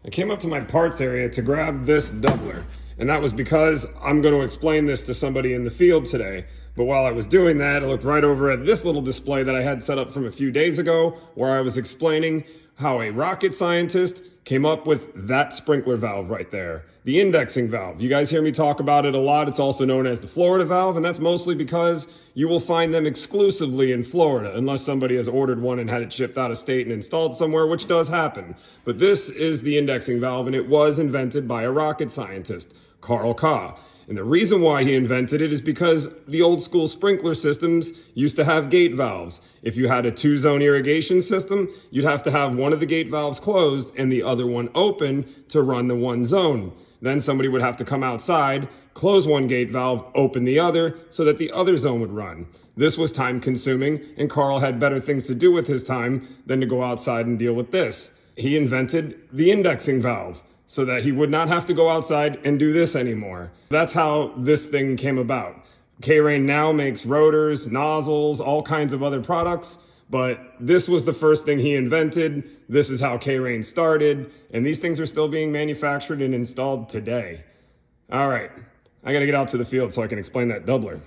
I came up to my parts area to grab this doubler, and that was because I'm going to explain this to somebody in the field today. But while I was doing that, I looked right over at this little display that I had set up from a few days ago, where I was explaining how a rocket scientist came up with that sprinkler valve right there, the indexing valve. You guys hear me talk about it a lot. It's also known as the Florida valve, and that's mostly because you will find them exclusively in Florida, unless somebody has ordered one and had it shipped out of state and installed somewhere, which does happen. But this is the indexing valve, and it was invented by a rocket scientist, Carl Kah. And the reason why he invented it is because the old school sprinkler systems used to have gate valves. If you had a 2-zone irrigation system, you'd have to have one of the gate valves closed and the other one open to run the one zone. Then somebody would have to come outside, close one gate valve, open the other, so that the other zone would run. This was time consuming, and Carl had better things to do with his time than to go outside and deal with this. He invented the indexing valve, so that he would not have to go outside and do this anymore. That's how this thing came about. K-Rain now makes rotors, nozzles, all kinds of other products, but this was the first thing he invented. This is how K-Rain started, and these things are still being manufactured and installed today. All right, I gotta get out to the field so I can explain that doubler.